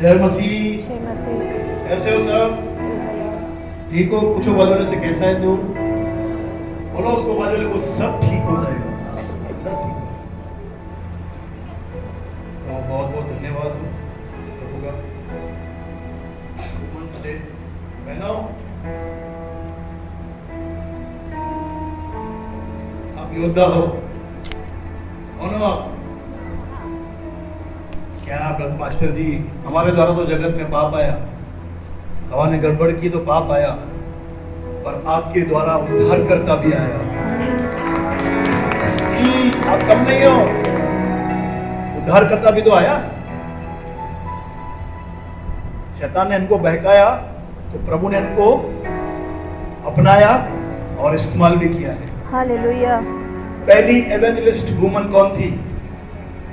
जय मसीह। जय मसीह। कैसे हो सब? ठीक हो? पूछो वालों से कैसा है तू? बोलो उसको वालों को सब ठीक हो जाएगा, सब ठीक हो। तो बहुत बहुत धन्यवाद हो प्रभु का। वुमेन्स डे बहनों, आप योद्धा हो आप। क्या ब्रत मास्टर जी, हमारे द्वारा तो जगत में पाप आया, हवा ने गड़बड़ की तो पाप आया, पर आपके द्वारा उद्धार करता भी आया। आप कम नहीं हो, उद्धार करता भी तो आया। शैतान ने इनको बहकाया तो प्रभु ने इनको अपनाया और इस्तेमाल भी किया है। हालेलुया। पहली एवेंजलिस्ट वुमन कौन थी?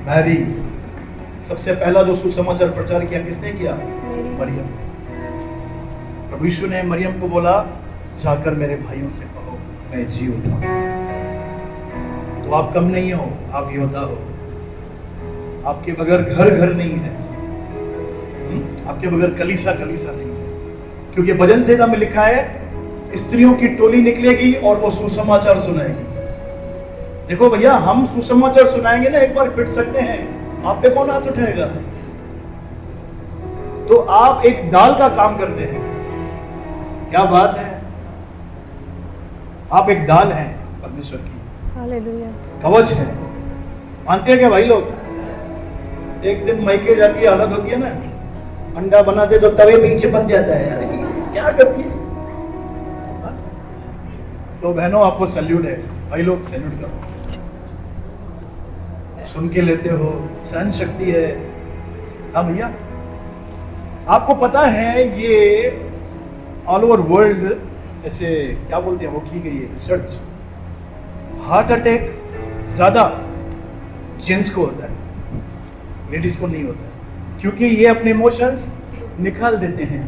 मैरी। सबसे पहला जो सुसमाचार प्रचार किया किसने किया? मरियम। प्रभु यीशु ने मरियम को बोला, जाकर मेरे भाइयों से कहो मैं जी उठा। तो आप कम नहीं हो, आप योद्धा हो। आपके बगैर घर घर नहीं है, आपके बगैर कलीसा कलीसा नहीं है। क्योंकि भजन संहिता में लिखा है, स्त्रियों की टोली निकलेगी और वो सुसमाचार सुनाएगी। देखो भैया, हम सुसमाचार सुनाएंगे ना, एक बार पिट सकते हैं, आप पे कौन हाथ उठाएगा? तो आप एक डाल का काम करते हैं। क्या बात है, आप एक डाल हैं परमेश्वर की। हालेलुया। कवच है। मानते हैं क्या भाई लोग? एक दिन मायके जाती है, हालत होती है ना, अंडा बनाते तो तवे पे नीचे बन जाता है। यार क्या करती है? तो बहनों, आपको सैल्यूट है। भाई लोग सैल्यूट करो, सुन के लेते हो, सहन शक्ति है। हाँ भैया, आपको पता है ये ऑल ओवर वर्ल्ड ऐसे क्या बोलते हैं वो की गई है रिसर्च, हार्ट अटैक ज्यादा जेंट्स को होता है, लेडीज को नहीं होता है। क्योंकि ये अपने इमोशंस निकाल देते हैं।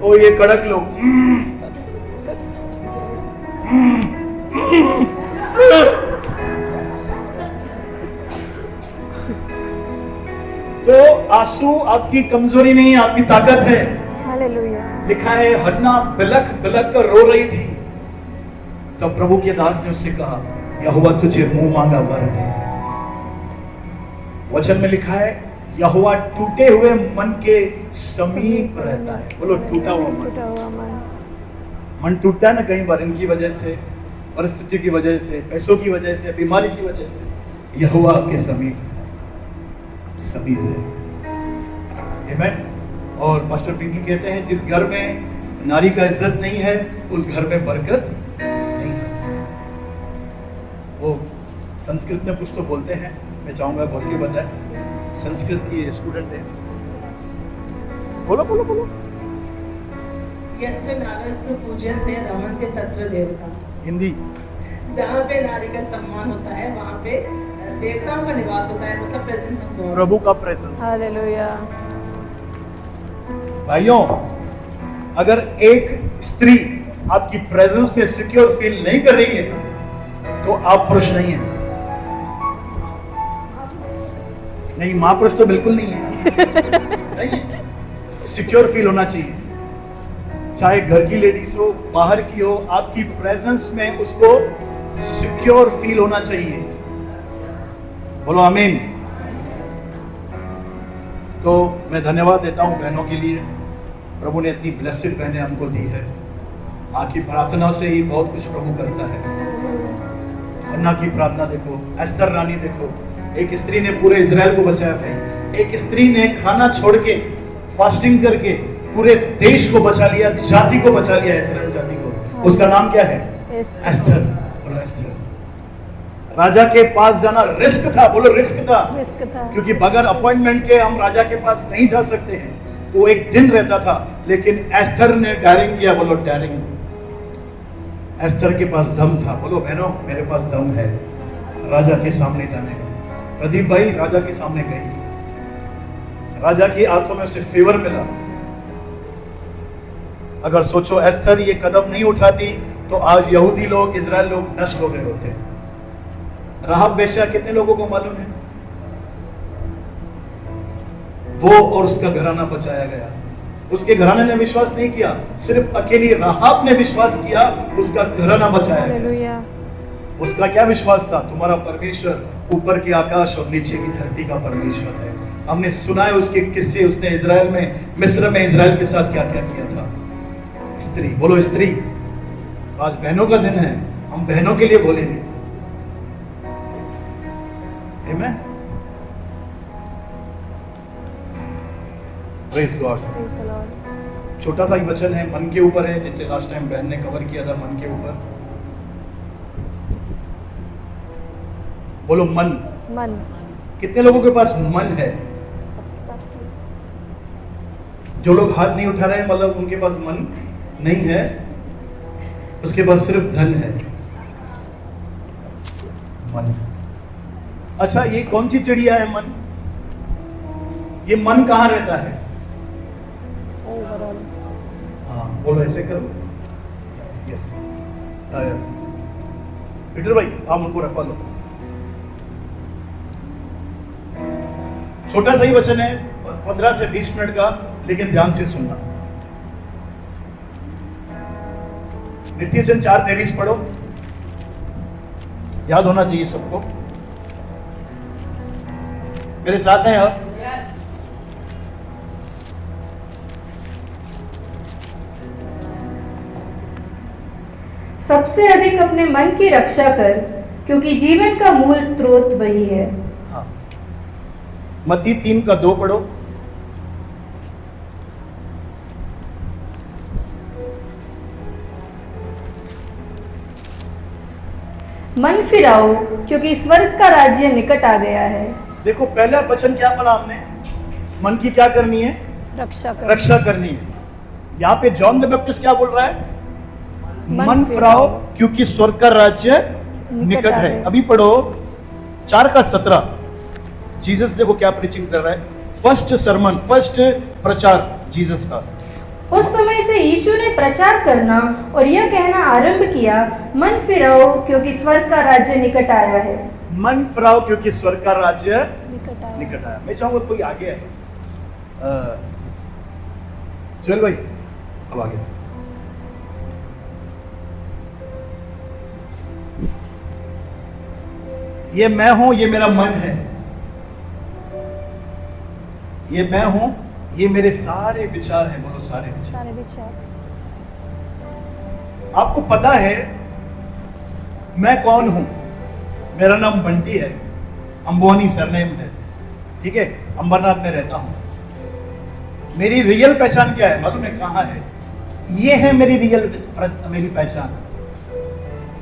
ओ ये कड़क लोग, तो आंसू आपकी कमजोरी नहीं, आपकी ताकत है। हालेलुया। लिखा है, हन्ना बिलख बिलख कर रो रही थी, तो प्रभु के दास ने उससे कहा, यहोवा तुझे मुंह मांगा वर दे। वचन में लिखा है, यहोवा टूटे हुए मन के समीप रहता है। बोलो टूटा हुआ मन। टूटा हुआ मन। मन टूटता है ना कई बार, इनकी वजह से, परिस्थिति की वजह से, पैसों की वजह से, बीमारी की वजह से। यहोवा आपके समीप समीप है। आमीन। और मास्टर पिंकी कहते हैं, जिस घर में नारी का इज्जत नहीं है उस घर में बरकत नहीं है। वो संस्कृत में कुछ तो बोलते हैं, मैं चाहूंगा बोल के बताए। संस्कृत की स्टूडेंट है, बोलो बोलो बोलो। यत्र नारस्तु पूज्यते रमन्ते तत्र देवता। हिंदी। जहाँ पे नारी का सम्मान होता है वहाँ पे देवताओं का निवास होता है, मतलब प्रेजेंस ऑफ गॉड, प्रभु का प्रेजेंस। हालेलुया। भाइयों, अगर एक स्त्री आपकी प्रेजेंस में सिक्योर फील नहीं कर रही है तो आप पुरुष नहीं है। नहीं, महापुरुष तो बिल्कुल नहीं है। नहीं, सिक्योर फील होना चाहिए। चाहे घर की लेडीज हो, बाहर की हो, आपकी प्रेजेंस में उसको सिक्योर फील होना चाहिए। बोलो आमीन। तो मैं धन्यवाद देता हूं बहनों के लिए। प्रभु ने इतनी ब्लेसिड बहनें हमको दी है। आपकी प्रार्थना से ही बहुत कुछ प्रभु करता है। अन्ना की प्रार्थना देखो, एस्तर रानी देखो, एक स्त्री ने पूरे इजराइल को बचाया भाई। एक स्त्री ने खाना छोड़ के, फास्टिंग करके पूरे देश को बचा लिया, जाति को बचा लिया, इस्राएल जाति को। उसका नाम क्या है? एस्तर। बोलो एस्तर। राजा के पास जाना रिस्क था। बोलो रिस्क था। रिस्क था। क्योंकि बगैर अपॉइंटमेंट के हम राजा के पास नहीं जा सकते हैं। वो एक दिन रहता था, लेकिन एस्तर ने डायरिंग किया। बोलो डायरिंग। एस्तर के पास दम था। बोलो बहनों, मेरे पास दम है राजा के सामने जाने का। प्रदीप भाई राजा के सामने गई, राजा की आंखों में उसे फेवर मिला। अगर सोचो एस्तर ये कदम नहीं उठाती तो आज यहूदी लोग, इजराइल लोग नष्ट हो गए होते। राहब वेश्या कितने लोगों को मालूम है? वो और उसका घराना बचाया गया। उसके घराने ने विश्वास नहीं किया, सिर्फ अकेली राहाब ने विश्वास किया, उसका घराना बचाया गया। हालेलुया। उसका क्या विश्वास था? तुम्हारा परमेश्वर ऊपर के आकाश और नीचे की धरती का परमेश्वर है। हमने सुना है उसके किस्से, उसने इजराइल में, मिस्र में इजराइल के साथ क्या क्या किया था। स्त्री, बोलो स्त्री। आज बहनों का दिन है, हम बहनों के लिए बोलेंगे। आमीन। Praise God. Praise the Lord. छोटा सा ही वचन है, मन के ऊपर है, जैसे लास्ट टाइम बहन ने कवर किया था, मन के ऊपर। बोलो मन। मन। कितने लोगों के पास मन है? सबके पास नहीं। जो लोग हाथ नहीं उठा रहे हैं, मतलब उनके पास मन नहीं है, उसके पास सिर्फ धन है। मन। अच्छा, ये कौन सी चिड़िया है मन? ये मन कहाँ रहता है? ओवरऑल। हाँ, बोलो, ऐसे करो। यस। पीटर भाई, आप उनको रखवा लो। छोटा सा ही वचन है, 15 से 20 मिनट का, लेकिन ध्यान से सुनना। नित्य वचन 4:23 पढ़ो, याद होना चाहिए सबको। मेरे साथ हैं आप? सबसे अधिक अपने मन की रक्षा कर, क्योंकि जीवन का मूल स्रोत वही है। हाँ। मत्ती 3:2 पढ़ो। मन फिराओ, क्योंकि स्वर्ग का राज्य निकट आ गया है। देखो, पहला वचन क्या पढ़ा हमने? मन की क्या करनी है? रक्षा कर। रक्षा करनी है। यहाँ पे जॉन द बैप्टिस्ट क्या बोल रहा है? मन मन फिराओ, क्योंकि स्वर्ग का राज्य निकट है। अभी पढ़ो 4:17। जीसस देखो क्या प्रीचिंग कर रहा है। फर्स्ट सरमन, फर्स्ट प्रचार जीसस का। उस समय से यीशु ने प्रचार करना और यह कहना आरंभ किया, मन फिराओ, क्योंकि स्वर्ग का राज्य निकट आया है। मन फिराओ, क्योंकि स्वर्ग का राज्य निकट आया। निकट आया। मैं चाहूंगा कोई आगे है। चल भाई, अब आगे। ये मैं हूं, ये मेरा मन है। ये मैं हूं, ये मेरे सारे विचार हैं। बोलो सारे विचार। सारे विचार। आपको पता है मैं कौन हूं? मेरा नाम बंटी है, अंबोनी सरनेम है, ठीक है? अंबरनाथ में रहता हूं। मेरी रियल पहचान क्या है मालूम है? कहां है? ये है मेरी मेरी पहचान।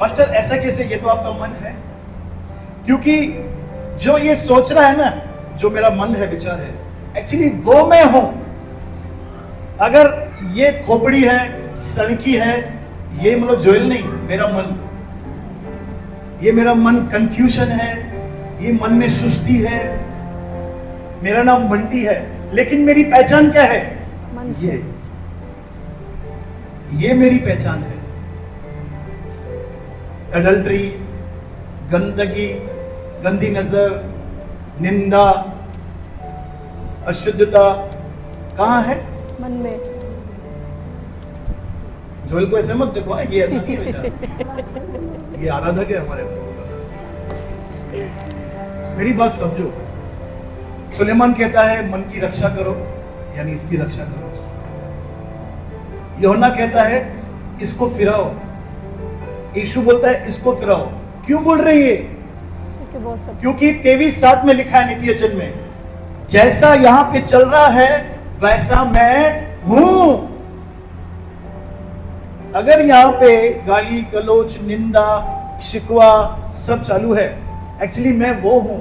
मास्टर ऐसा कैसे? ये तो आपका मन है। क्योंकि जो ये सोच रहा है ना, जो मेरा मन है, विचार है, एक्चुअली वो मैं हूं। अगर ये खोपड़ी है, सड़की है, ये मतलब जोएल नहीं, मेरा मन। ये मेरा मन कंफ्यूजन है, ये मन में सुस्ती है। मेरा नाम बंटी है, लेकिन मेरी पहचान क्या है? मन से। ये मेरी पहचान है। एडल्ट्री, गंदगी, गंदी नजर, निंदा, अशुद्धता कहां है? मन में। जोएल को ऐसे मत देखो, ये ऐसा नहीं है। ये आराधक है हमारे। मेरी बात समझो। सुलेमान कहता है मन की रक्षा करो, यानी इसकी रक्षा करो। यूहन्ना कहता है इसको फिराओ। यीशु बोलता है इसको फिराओ। क्यों बोल रहे ये? क्योंकि बहुत सब। क्योंकि 23:7 में लिखा है नित्य वचन में, जैसा यहां पे चल रहा है वैसा मैं हूं। अगर यहां पे गाली गलोच, निंदा, शिकवा सब चालू है, एक्चुअली मैं वो हूं।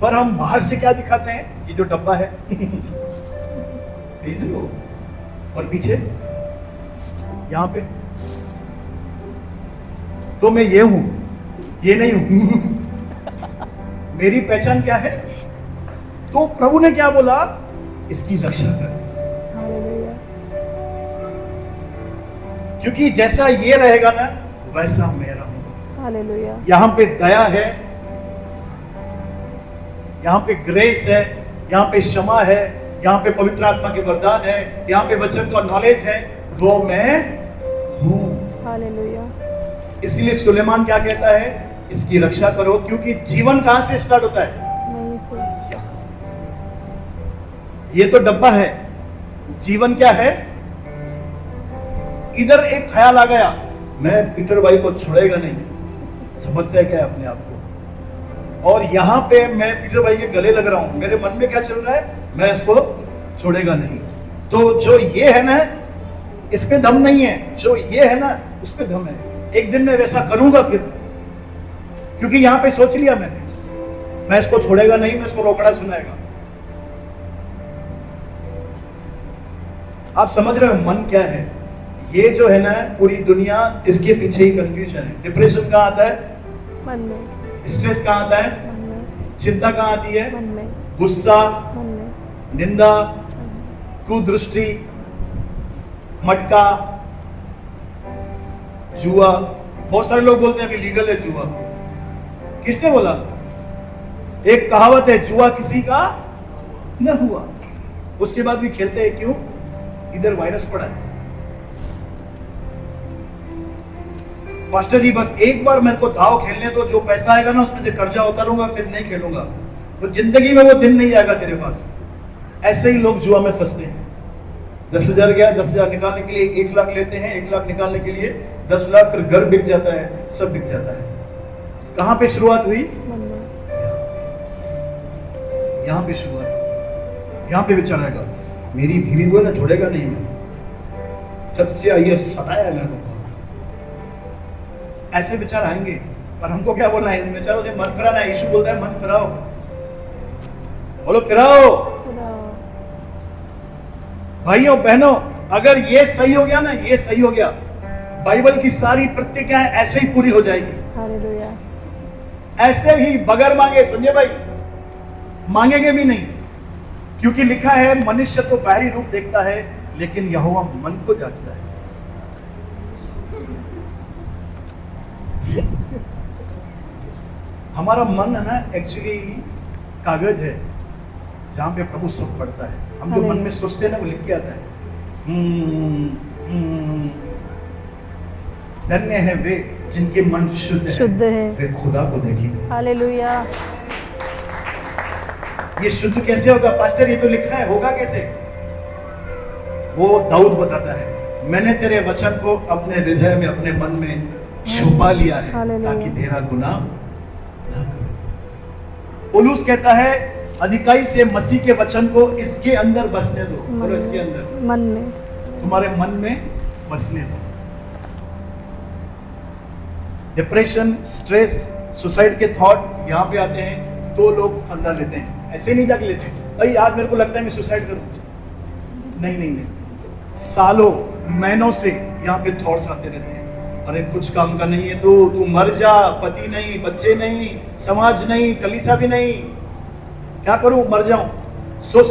पर हम बाहर से क्या दिखाते हैं? ये जो डब्बा है और पीछे यहां पे तो मैं ये हूं, ये नहीं हूं। मेरी पहचान क्या है? तो प्रभु ने क्या बोला? इसकी रक्षा कर। हालेलुया। क्योंकि जैसा ये रहेगा ना, वैसा मैं रहूंगा। हालेलुया। यहां पे दया है, यहां पे ग्रेस है, यहां पे क्षमा है, यहाँ पे पवित्र आत्मा के वरदान है, यहाँ पे वचन का नॉलेज है, वो मैं हूं। हालेलुया। इसलिए सुलेमान क्या कहता है, इसकी रक्षा करो, क्योंकि जीवन कहां से स्टार्ट होता है? वहीं से। यहां से। ये तो डब्बा है, जीवन क्या है? इधर एक ख्याल आ गया, मैं पीटर भाई को छोड़ेगा नहीं, समझते हैं क्या अपने आप को? और यहां पे मैं पीटर भाई के गले लग रहा हूं, मेरे मन में क्या चल रहा है? मैं इसको छोड़ेगा नहीं। तो जो ये है ना, इस पे दम नहीं है, जो ये है ना, उस पे दम है। एक दिन मैं वैसा करूंगा फिर, क्योंकि यहां पे सोच लिया मैंने, मैं इसको छोड़ेगा नहीं, मैं इसको रोकड़ा सुनाएगा। आप समझ रहे हो मन क्या है? ये जो है ना, पूरी दुनिया इसके पीछे ही कंफ्यूजन है। डिप्रेशन कहाँ आता है? मन में। स्ट्रेस कहाँ आता है? मन में। चिंता कहाँ आती है? मन में। गुस्सा, मन में। निंदा, कुदृष्टि, मटका, जुआ। बहुत सारे लोग बोलते हैं कि लीगल है जुआ। किसने बोला? एक कहावत है, जुआ किसी का न हुआ। उसके बाद भी खेलते हैं, क्यों? इधर वायरस पड़ा है। मास्टर जी बस एक बार मेरे को दाव खेलने तो, जो पैसा आएगा ना उसमें से कर्जा उतारूंगा, फिर नहीं खेलूंगा। तो जिंदगी में वो दिन नहीं आएगा तेरे पास। ऐसे ही लोग जुआ में फंसते हैं। 10,000 गया, 10,000 निकालने के लिए 1 लाख लेते हैं, 1 लाख निकालने के लिए 10 लाख, फिर घर बिक जाता है, सब बिक जाता है। कहां पे शुरुआत हुई? मन में। यहां पे शुरुआत, यहां पे विचार आएगा, मेरी बीवी को ना छोड़ेगा नहीं मैं, जब से ये सताया मेरे को। ऐसे विचार आएंगे, पर हमको क्या बोलना है इन विचारों से? मन फिराना है। यीशु बोलता है मन फिराओ, बोलो फिराओ। भाइयों बहनों, अगर ये सही हो गया ना, ये सही हो गया, बाइबल की सारी प्रतिज्ञाएं ऐसे ही पूरी हो जाएगी। हालेलुया। ऐसे ही बगैर मांगे। संजय भाई मांगेंगे भी नहीं, क्योंकि लिखा है मनुष्य तो बाहरी रूप देखता है, लेकिन यहोवा मन को जांचता है। हमारा मन है ना, एक्चुअली कागज है जहां पे प्रभु सब पढ़ता है। हम जो मन में सोचते हैं ना, वो लिख के आता है। धन्य है वे जिनके मन शुद्ध है, वे खुदा को देखेंगे। हालेलुया। ये शुद्ध कैसे होगा पास्टर? ये तो लिखा है, होगा कैसे? वो दाऊद बताता है, मैंने तेरे वचन को अपने हृदय में, अपने मन में छुपा लिया है, ताकि तेरा गुनाह ना करूं। पौलुस कहता है अधिकाई से मसीह के वचन को इसके अंदर बसने दो। बोलो इसके अंदर, मन में, तुम्हारे मन में बसने दो। डिप्रेशन, स्ट्रेस, सुसाइड के थॉट यहाँ पे आते हैं तो लोग फंदा लेते हैं। ऐसे नहीं जाके लेते, भाई आज मेरे को लगता है मैं सुसाइड करूं। नहीं नहीं नहीं, सालों महीनों से यहाँ पे थॉट्स आते रहते हैं। अरे कुछ काम का नहीं है, तू मर जा, पति नहीं, बच्चे नहीं, समाज नहीं, कलीसिया भी नहीं, क्या करूं, मर जाऊं। सोच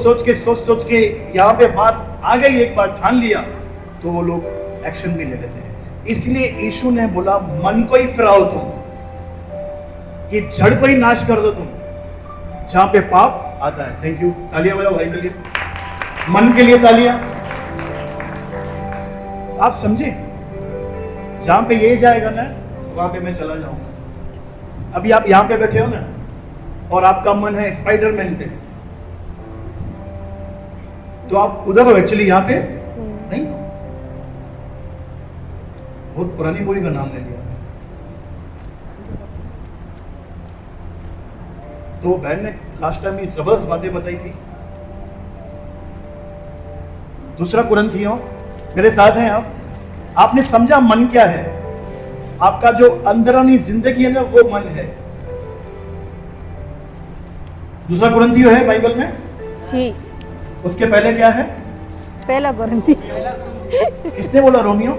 सोच के यहाँ पे बात आ गई, एक बार ठान लिया तो वो लोग एक्शन भी ले लेते हैं। इसलिए यीशु ने बोला मन को ही फिराओ तुम, ये जड़ को ही नाश कर दो तुम, जहां पे पाप आता है। थैंक यू, तालियां बजाओ भाई के लिए, मन के लिए तालियां। आप समझे, जहां पे ये जाएगा ना, वहां पे मैं चला जाऊंगा। अभी आप यहां पे बैठे हो ना, और आपका मन है स्पाइडरमैन पे, तो आप उधर हो, एक्चुअली यहां पे नहीं। बहुत पुरानी मूवी का नाम ले लिया। तो बहन ने लास्ट टाइम जबरदस्त बातें बताई थी। दूसरा कुरिन्थियों, मेरे साथ हैं आप। आपने समझा मन क्या है? आपका जो अंदरूनी जिंदगी है ना, वो मन है। दूसरा कुरिन्थियों है बाइबल में जी। उसके पहले क्या है? पहला कुरिन्थी। किसने बोला? रोमियो।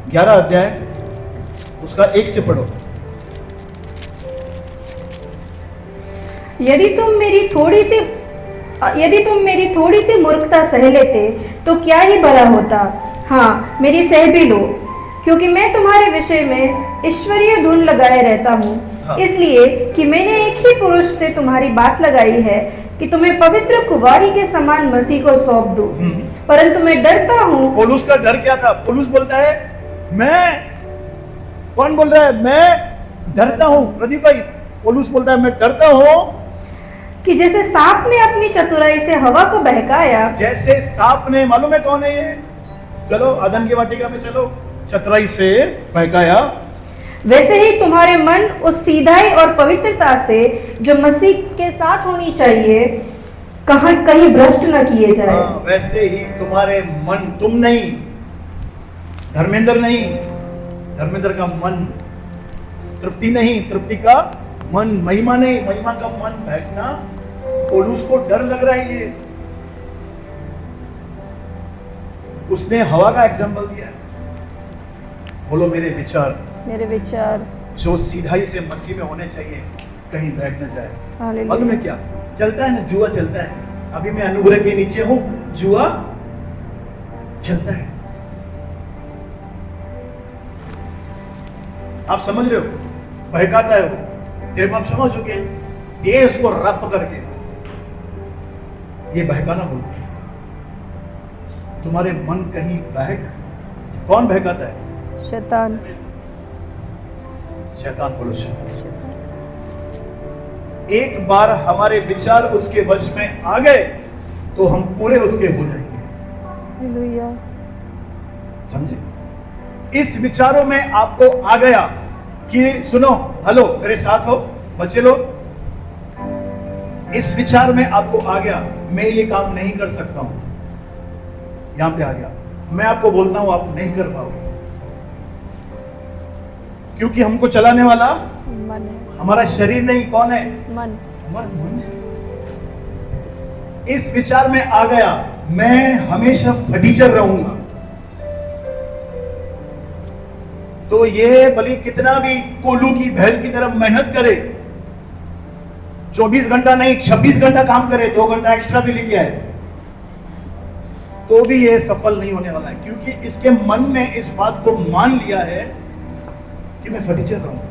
ग्यारह अध्याय, उसका 1 से पढ़ो। यदि तुम मेरी थोड़ी सी मूर्खता सह लेते तो क्या ही भला होता। हाँ, मेरी सह भी लो, क्योंकि मैं तुम्हारे विषय में ईश्वरीय धुन लगाए रहता हूँ, हाँ। इसलिए कि मैंने एक ही पुरुष से तुम्हारी बात लगाई है कि तुम्हें पवित्र कुंवारी के समान मसीह को सौंप दूं। परंतु मैं डरता हूँ। पौलुस का डर क्या था? पौलुस बोलता है कौन बोल रहा है? मैं डरता हूँ। प्रदीप भाई, पौलुस बोलता है मैं डरता हूँ कि जैसे सांप ने अपनी चतुराई से हवा को बहकाया, जैसे सांप ने, मालूम है कौन है ये? चलो आदम की वाटिका में चलो, चतुराई से बहकाया, वैसे ही तुम्हारे मन उस सीधाई और पवित्रता से जो मसीह के साथ होनी चाहिए कहीं भ्रष्ट न किए जाए। वैसे ही तुम्हारे मन, तुम नहीं, धर्मेंद्र नहीं, धर्मेंद्र का मन, तृप्ति नहीं, तृप्ति का मन, महिमा नहीं, महिमा का मन बहकना। पौलुस को डर लग रहा है ये। उसने हवा का एग्जांपल दिया। बोलो मेरे विचार जो सीधाई से मसीह में होने चाहिए कहीं बहक न जाए। हालेलुया। मालूम है क्या चलता है ना? जुआ चलता है। अभी मैं अनुग्रह के नीचे हूं, जुआ चलता है। आप समझ रहे हो? बहकाता है वो, तेरे को आप समझ चुके हैं। ये उसको रप करके ये बहकाना बोलते हैं। तुम्हारे मन कहीं बहक, कौन बहकाता है? शैतान। शैतान। बोलो शैतान। एक बार हमारे विचार उसके वश में आ गए तो हम पूरे उसके हो जाएंगे। हालेलुया। समझे? इस विचारों में आपको आ गया कि सुनो, हेलो मेरे साथ हो बच्चे लोग, इस विचार में आपको आ गया मैं ये काम नहीं कर सकता हूं, यहां पे आ गया, मैं आपको बोलता हूं आप नहीं कर पाओगे, क्योंकि हमको चलाने वाला मन है। हमारा शरीर नहीं, कौन है? मन। हमारा मन है। इस विचार में आ गया मैं हमेशा फटीचर रहूंगा, तो ये भले कितना भी कोल्हू की बैल की तरफ मेहनत करे, 24 घंटा नहीं 26 घंटा काम करे, 2 घंटा एक्स्ट्रा भी लेके आए, तो भी ये सफल नहीं होने वाला है, क्योंकि इसके मन ने इस बात को मान लिया है कि मैं फटीचर रहूंगा।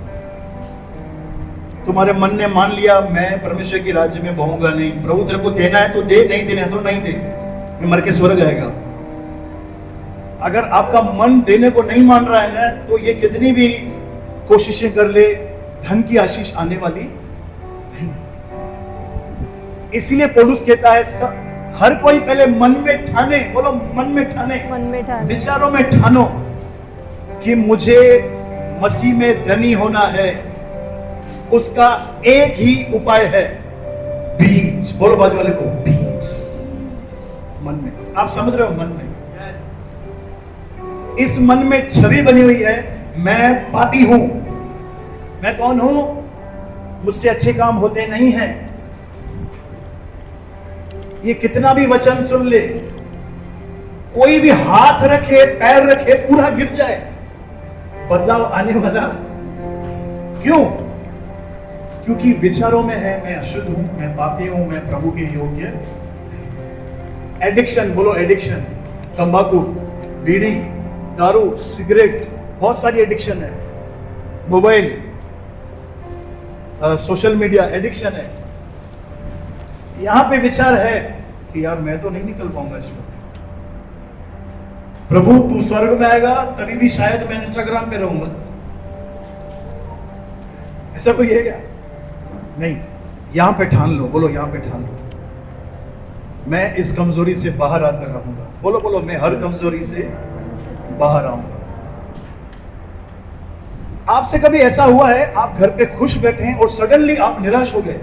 तुम्हारे मन ने मान लिया मैं परमेश्वर के राज्य में बहुंगा नहीं। प्रभु तेरे को देना है तो दे, नहीं देना है तो नहीं दे, मैं मर के स्वर्ग आएगा। अगर आपका मन देने को नहीं मान रहा है तो ये कितनी भी कोशिशें कर ले, धन की आशीष आने वाली नहीं। इसीलिए पौलुस कहता है हर कोई पहले मन में ठाने, बोलो मन में ठाने, मन में ठाने, विचारों में ठानो कि मुझे मसीह में धनी होना है। उसका एक ही उपाय है, बीज। बोलो बाजू वाले को, बीज मन में। आप समझ रहे हो? मन में, इस मन में छवि बनी हुई है मैं पापी हूं। मैं कौन हूं? मुझसे अच्छे काम होते नहीं हैं। ये कितना भी वचन सुन ले, कोई भी हाथ रखे पैर रखे पूरा गिर जाए, बदलाव आने वाला क्यों? क्योंकि विचारों में है मैं अशुद्ध हूं, मैं पापी हूं, मैं प्रभु के योग्य। एडिक्शन, बोलो एडिक्शन। तंबाकू, बीड़ी, दारू, सिगरेट, बहुत सारी एडिक्शन है। मोबाइल, सोशल मीडिया एडिक्शन है। यहां पे विचार है कि यार मैं तो नहीं निकल पाऊंगा इसमें। प्रभु तू स्वर्ग में आएगा तभी भी शायद मैं इंस्टाग्राम पे रहूंगा। ऐसा कोई है क्या? नहीं। यहां पे ठान लो, बोलो यहां पे ठान लो मैं इस कमजोरी से बाहर आकर रहूंगा। बोलो बोलो मैं हर कमजोरी से बाहर आऊंगा। आपसे कभी ऐसा हुआ है आप घर पे खुश बैठे हैं और सडनली आप निराश हो गए?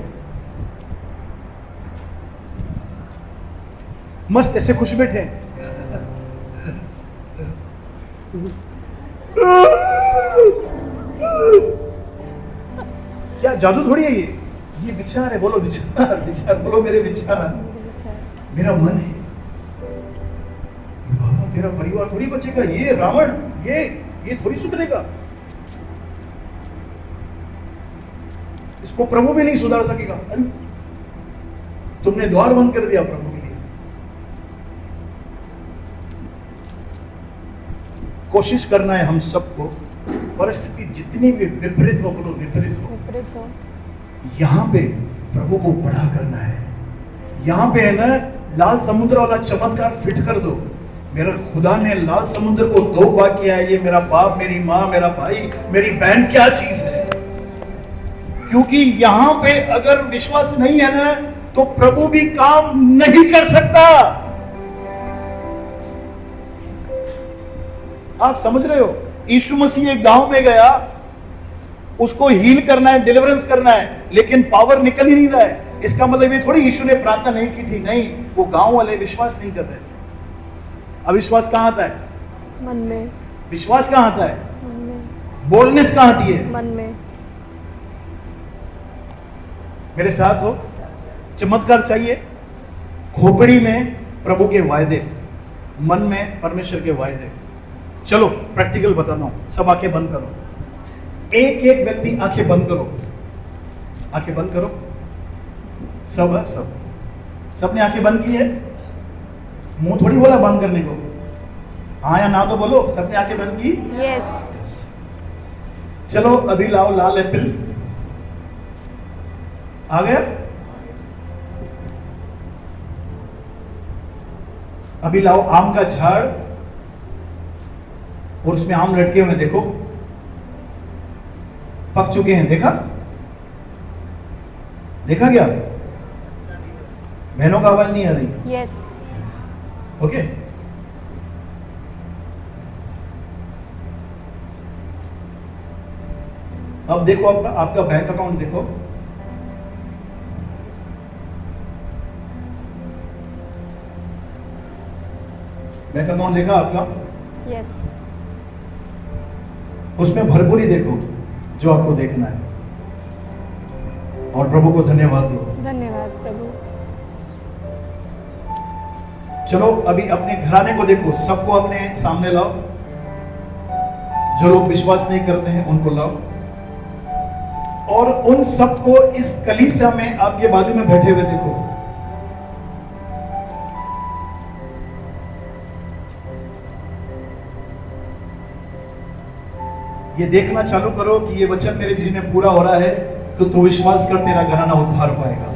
मस्त ऐसे खुश बैठे हैं, क्या जादू थोड़ी है ये विचार है। बोलो विचार, विचार बोलो मेरे विचार, मेरा मन है। बाबा तेरा परिवार थोड़ी बचेगा, ये रावण ये थोड़ी सुधरेगा, इसको प्रभु भी नहीं सुधार सकेगा। अरे तुमने द्वार बंद कर दिया प्रभु के लिए। कोशिश करना है हम सबको, परिस्थिति जितनी भी विपरीत हो, बोलो विपरीत हो, विपरीत हो, यहाँ पे प्रभु को बड़ा करना है। यहाँ पे है ना, लाल समुद्र वाला चमत्कार फिट कर दो। मेरा खुदा ने लाल समुद्र को 2 भाग किया है। ये मेरा बाप, मेरी माँ, मेरा भाई, मेरी बहन क्या चीज है। क्योंकि यहाँ पे अगर विश्वास नहीं है ना, तो प्रभु भी काम नहीं कर सकता। आप समझ रहे हो? यीशु मसीह एक गांव में गया, उसको हील करना है, डिलीवरेंस करना है, लेकिन पावर निकल ही नहीं रहा है। इसका मतलब ये थोड़ी यीशु ने प्रार्थना नहीं की थी, नहीं, वो गांव वाले विश्वास नहीं कर रहे थे। अविश्वास कहां आता है? मन में, विश्वास कहां आता है? मन में, बोल्डनेस कहां आती है? मन में। मेरे साथ हो। चमत्कार चाहिए? खोपड़ी में प्रभु के वायदे, मन में परमेश्वर के वायदे। चलो प्रैक्टिकल बताता हूं। सब आंखें बंद करो, एक एक व्यक्ति आंखें बंद करो, आंखें बंद करो। सब है, सबने आंखें बंद की है। मुंह थोड़ी बोला बंद करने को, हाँ या ना तो बोलो। सबने आंखें बंद की? यस। चलो अभी लाओ लाल एप्पल। आ गया? अभी लाओ आम का झाड़ और उसमें आम लटके हुए, देखो पक चुके हैं। देखा? देखा क्या? बहनों का आवाज नहीं आ रही? यस। ओके। अब देखो आपका बैंक अकाउंट देखो। बैंक अकाउंट देखा आपका? यस। उसमें भरपूरी देखो जो आपको देखना है, और प्रभु को धन्यवाद दो। धन्यवाद प्रभु। चलो अभी अपने घराने को देखो, सबको अपने सामने लाओ। जो लोग विश्वास नहीं करते हैं उनको लाओ, और उन सबको इस कलीसिया में आपके बाजू में बैठे हुए देखो। ये देखना चालू करो कि ये वचन मेरे जीवन में पूरा हो रहा है, तो तू विश्वास कर, तेरा घराना उद्धार पाएगा।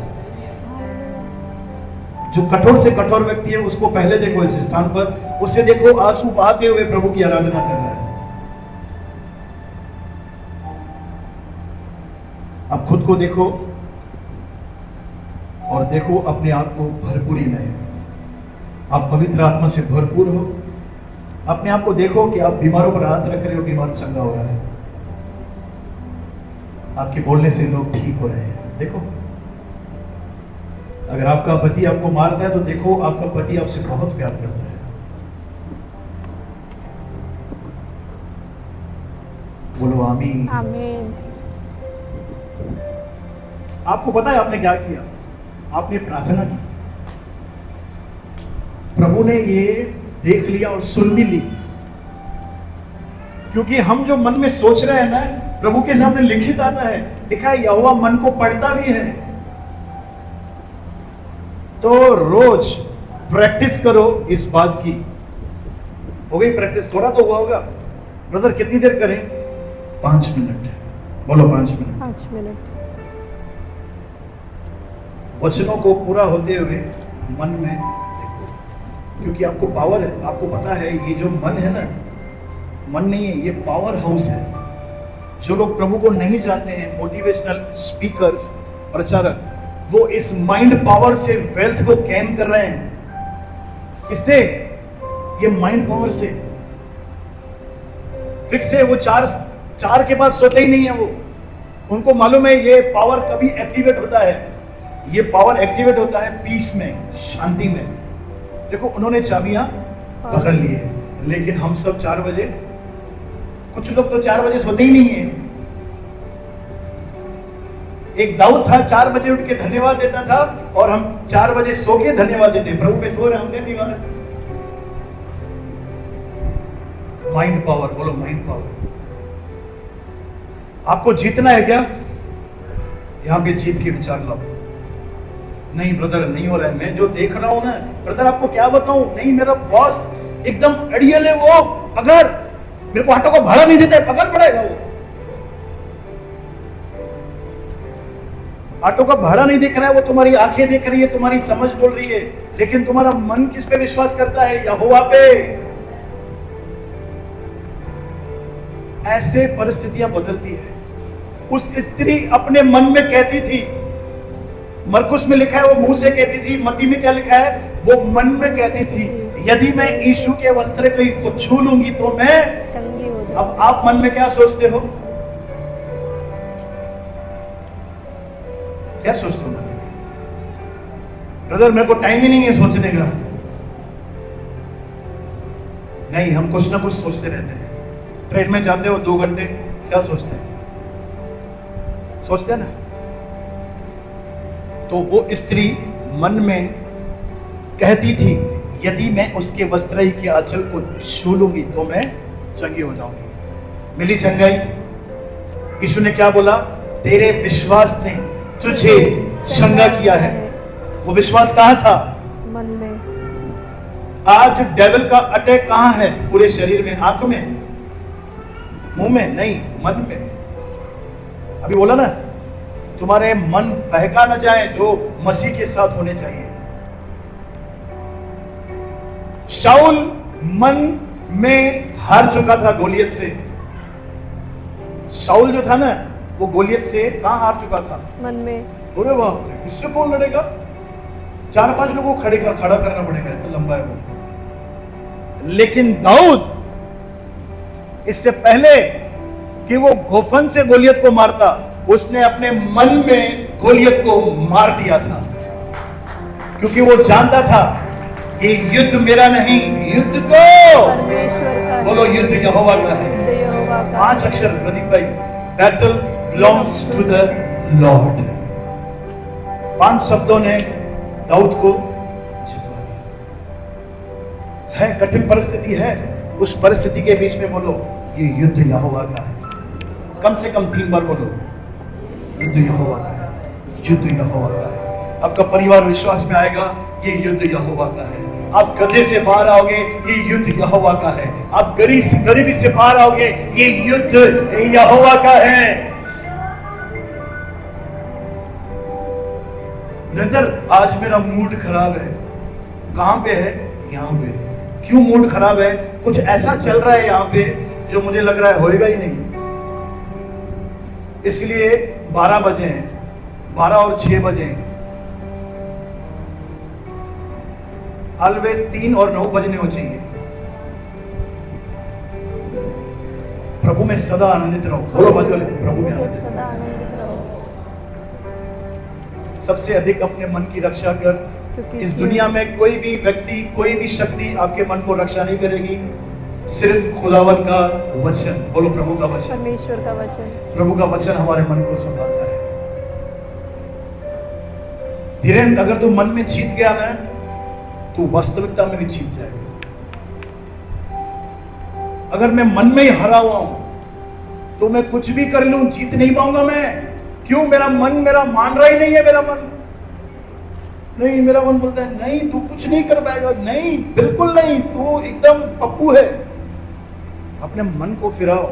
जो कठोर से कठोर व्यक्ति है उसको पहले देखो इस स्थान पर, उसे देखो आंसू बहाते हुए प्रभु की आराधना कर रहा है। अब खुद को देखो और देखो अपने आप को भरपूरी में। आप पवित्र आत्मा से भरपूर हो। अपने आप को देखो कि आप बीमारों पर हाथ रख रहे हो, बीमार चंगा हो रहा है। आपके बोलने से लोग ठीक हो रहे हैं। देखो, अगर आपका पति आपको मारता है तो देखो आपका पति आपसे बहुत प्यार करता है। बोलो आमीन। आमीन। आपको पता है आपने क्या किया? आपने प्रार्थना की, प्रभु ने ये देख लिया और सुन भी ली। क्योंकि हम जो मन में सोच रहे हैं ना, प्रभु के सामने लिखित आता है, लिखा है यहोवा मन को पढ़ता भी है। तो रोज प्रैक्टिस करो इस बात की। हो गई प्रैक्टिस? थोड़ा तो हुआ होगा। ब्रदर कितनी देर करें? 5 मिनट। बोलो 5 मिनट। 5 मिनट। वचनों को पूरा होते हुए मन में देखो, क्योंकि आपको पावर है। आपको पता है ये जो मन है ना, मन नहीं है, ये पावर हाउस है। जो लोग प्रभु को नहीं जानते हैं, मोटिवेशनल स्पीकर्स, प्रचारक, वो इस माइंड पावर से वेल्थ को गेन कर रहे हैं। किससे? ये माइंड पावर से। फिक्स है, वो चार के बाद सोते ही नहीं है। वो उनको मालूम है ये पावर कभी एक्टिवेट होता है। ये पावर एक्टिवेट होता है पीस में, शांति में। देखो उन्होंने चाबियां पकड़ ली है, लेकिन हम सब 4 बजे, कुछ लोग तो 4 बजे सोते ही नहीं है। एक दाऊद था, 4 बजे उठ के धन्यवाद देता था, और हम 4 बजे सो के धन्यवाद देते। प्रभु पे सो रहे हम धन्यवाद। माइंड पावर, बोलो माइंड पावर। आपको जीतना है क्या? यहां पे जीत के विचार लाओ। नहीं ब्रदर नहीं हो रहा है, मैं जो देख रहा हूं ना ब्रदर, आपको क्या बताऊं, नहीं मेरा बॉस एकदम अड़ियल है। वो अगर मेरे को ऑटो का भाड़ा नहीं देता है, पकड़ पड़ेगा वो। ऑटो का भाड़ा नहीं दिख रहा है, वो तुम्हारी आंखें देख रही है, तुम्हारी समझ बोल रही है, लेकिन तुम्हारा मन किस पे विश्वास करता है? यहोवा पे। ऐसे परिस्थितियां बदलती है। उस स्त्री अपने मन में कहती थी, मरकुस में लिखा है वो मुंह से कहती थी, मत्ती में क्या लिखा है? वो मन में कहती थी, यदि मैं यीशु के वस्त्र को छू लूंगी तो मैं चंगी हो जाऊं। अब आप मन में क्या सोचते हो? क्या सोचते हो? ब्रदर मेरे को टाइम ही नहीं है सोचने का। नहीं, हम कुछ ना कुछ सोचते रहते हैं। ट्रेन में जाते हो 2 घंटे, क्या सोचते हैं? सोचते हैं ना। तो वो स्त्री मन में कहती थी, यदि मैं उसके वस्त्र के आंचल को छू लूंगी तो मैं चंगी हो जाऊंगी। मिली चंगाई। यीशु ने क्या बोला? तेरे विश्वास ने तुझे चंगा किया है। वो विश्वास कहां था? मन में। आज डेविल का अटैक कहां है? पूरे शरीर में, आंख में, मुंह में नहीं, मन में। अभी बोला ना, तुम्हारे मन बहका न जाए जो मसीह के साथ होने चाहिए। शाऊल मन में हार चुका था गोलियत से। शाऊल जो था ना, वो गोलियत से कहां हार चुका था? मन में। अरे वाह, उससे कौन लड़ेगा? 4-5 लोगों को खड़ा करना पड़ेगा, इतना लंबा है वो। लेकिन दाऊद इससे पहले कि वो गोफन से गोलियत को मारता, उसने अपने मन में गोलियत को मार दिया था, क्योंकि वो जानता था ये युद्ध मेरा नहीं, युद्ध तो परमेश्वर का है। बोलो, युद्ध यहोवा का है। युद्ध यहोवा का। 5 अक्षर प्रदीप भाई, battle belongs to the lord. 5 शब्दों ने दाऊद को जितवा दिया। है कठिन परिस्थिति है, उस परिस्थिति के बीच में बोलो, ये युद्ध यहोवा का है। कम से कम 3 बार बोलो, युद्ध यहोवा का है, युद्ध यहोवा का है। आपका परिवार विश्वास में आएगा, ये युद्ध यहोवा का है। आप कर्जे से बाहर आओगे, ये युद्ध यहोवा का है। आप गरीबी से बाहर आओगे, ये युद्ध यहोवा का है। ब्रदर, आज मेरा मूड खराब है। कहां पे है? यहां पे। क्यों मूड खराब है? कुछ ऐसा चल रहा है यहां पे जो मुझे लग रहा है होएगा ही नहीं। इसलिए 12 बजे हैं, 12 और 6 बजे हैं। ऑलवेज 3 और 9 बजने हो चाहिए। प्रभु में सदा आनंदित रहो। बोलो बजोले, प्रभु में आनंदित सदा रहो। आनंदित रहो। सबसे अधिक अपने मन की रक्षा कर। क्योंकि इस दुनिया में कोई भी व्यक्ति, कोई भी शक्ति आपके मन को रक्षा नहीं करेगी, सिर्फ खुदावन का वचन। बोलो, प्रभु का वचन। परमेश्वर का वचन। प्रभु का वचन हमारे मन को संभालता है। धीरेन्द्र, अगर तू मन में जीत गया ना, तो वास्तविकता में भी जीत जाएगा। अगर मैं मन में ही हरा हुआ हूं, तो मैं कुछ भी कर लूं, जीत नहीं पाऊंगा मैं। क्यों? मेरा मन मेरा मान रहा ही नहीं है। मेरा मन नहीं, मेरा मन बोलता है नहीं, तू कुछ नहीं कर पाएगा। नहीं, बिल्कुल नहीं, तू एकदम पप्पू है। अपने मन को फिराओ।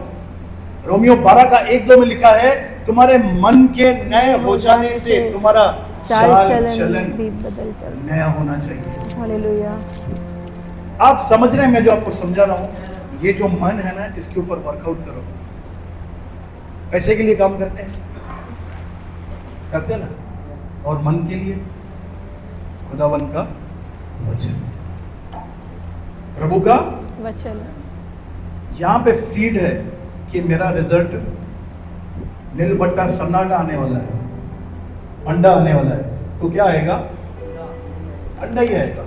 रोमियो 12 का 1-2 में लिखा है, तुम्हारे मन के नए हो जाने से तुम्हारा चाल चलन भी बदल चल। नया होना चाहिए। हालेलुया। आप समझ रहे हैं मैं जो आपको समझा रहा हूं? ये जो मन है ना, इसके ऊपर वर्कआउट करो। पैसे के लिए काम करते हैं ना, और मन के लिए खुदावन का वचन, प्रभु का वचन। यहां पे फीड है कि मेरा रिजल्ट नीलबट्टा सन्नाटा आने वाला है, अंडा आने वाला है। तो क्या आएगा? अंडा ही आएगा।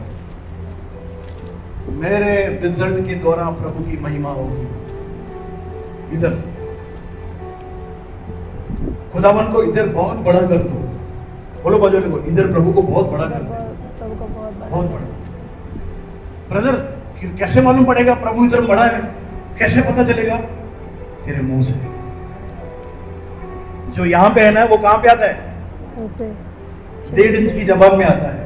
मेरे रिजल्ट के द्वारा प्रभु की महिमा होगी। इधर खुदावन को इधर बहुत बड़ा कर दो। बोलो बाजू को, इधर प्रभु को बहुत बड़ा कर दो। प्रभु को बहुत बड़ा। ब्रदर, कैसे मालूम पड़ेगा प्रभु इधर बड़ा है? कैसे पता चलेगा? तेरे मुंह से। जो यहां पे है ना, वो कहां पे आता है? 1.5 इंच की जबान में आता है।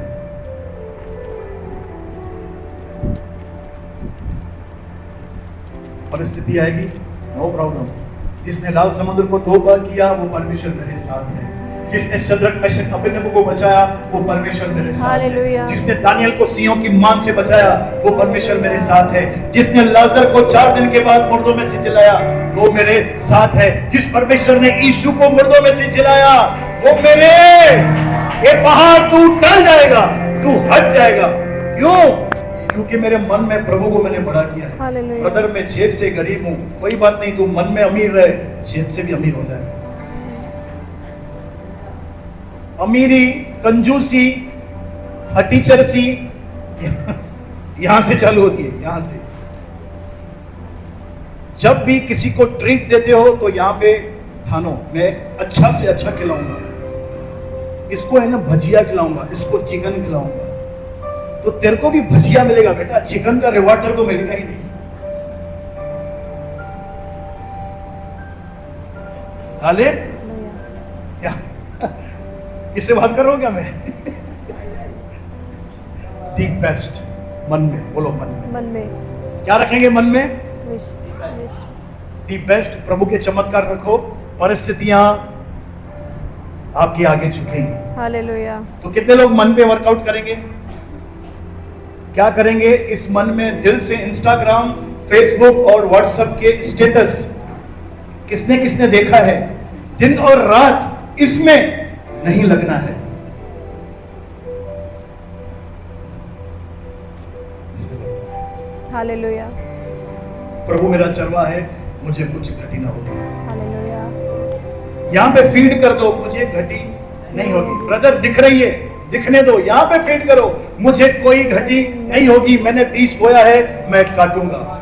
परिस्थिति आएगी, नो प्रॉब्लम। जिसने लाल समुद्र को 2 बार किया वो परमेश्वर मेरे साथ है। जिसने शद्रक मेशक अबेदनगो को बचाया वो परमेश्वर मेरे साथ हालेलुया। है। जिसने दानियल को सिंहों की मान से बचाया वो परमेश्वर मेरे साथ है। जिसने लाजर को 4 दिन के बाद मुर्दों में से जिलाया वो मेरे साथ है। जिस परमेश्वर ने यीशु को मुर्दों में से जिलाया वो मेरे, ये पहाड़ तू टल जाएगा, तू हट जाएगा। क्यों? क्योंकि मेरे मन में प्रभु को मैंने बड़ा किया है। हालेलुया। ब्रदर मैं जेब से गरीब हूं, कोई बात नहीं, तू मन में अमीर रहे, जेब से भी अमीर हो जाएगा। अमीरी, कंजूसी, हटीचरसी यहां से चालू होती है। यहां से जब भी किसी को ट्रीट देते हो तो यहां पे ठानो, मैं अच्छा से अच्छा खिलाऊंगा, इसको है ना भजिया खिलाऊंगा, इसको चिकन खिलाऊंगा, तो तेरे को भी भजिया मिलेगा बेटा, चिकन का रिवॉर्ड तेरे को मिलेगा ही नहीं। हाले क्या इससे बात कर रहा हूं क्या मैं? दी बेस्ट मन में, बोलो मन में। मन में क्या रखेंगे मन में? विश- दी बेस्ट, प्रभु के चमत्कार रखो, परिस्थितियां आपके आगे झुकेंगी। हालेलुया। तो कितने लोग मन पे वर्कआउट करेंगे? क्या करेंगे? इस मन में दिल से इंस्टाग्राम, फेसबुक और व्हाट्सएप के स्टेटस किसने किसने देखा है, दिन और रात इसमें नहीं लगना है। हालेलुया। प्रभु मेरा चरवा है, मुझे कुछ घटी ना होगी। हालेलुया। यहां पे फीड कर दो, मुझे घटी नहीं होगी। ब्रदर दिख रही है, दिखने दो, यहां पे फीड करो, मुझे कोई घटी नहीं होगी। मैंने बीज बोया है, मैं काटूंगा।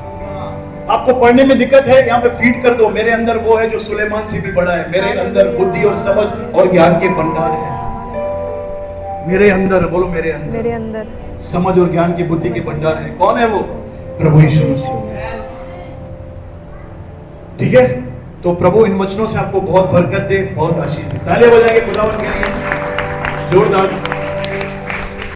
आपको पढ़ने में दिक्कत है, यहाँ पे फीड कर दो, मेरे अंदर वो है जो सुलेमान से भी बड़ा है। मेरे अंदर बुद्धि और समझ और ज्ञान के भंडार है। मेरे अंदर, बोलो मेरे अंदर, मेरे अंदर समझ और ज्ञान की बुद्धि के भंडार है। कौन है वो? प्रभु यीशु मसीह। ठीक है, तो प्रभु इन वचनों से आपको बहुत बरकत दे, बहुत आशीष दे। तालियां बजाएंगे खुदावंत के लिए जोरदार।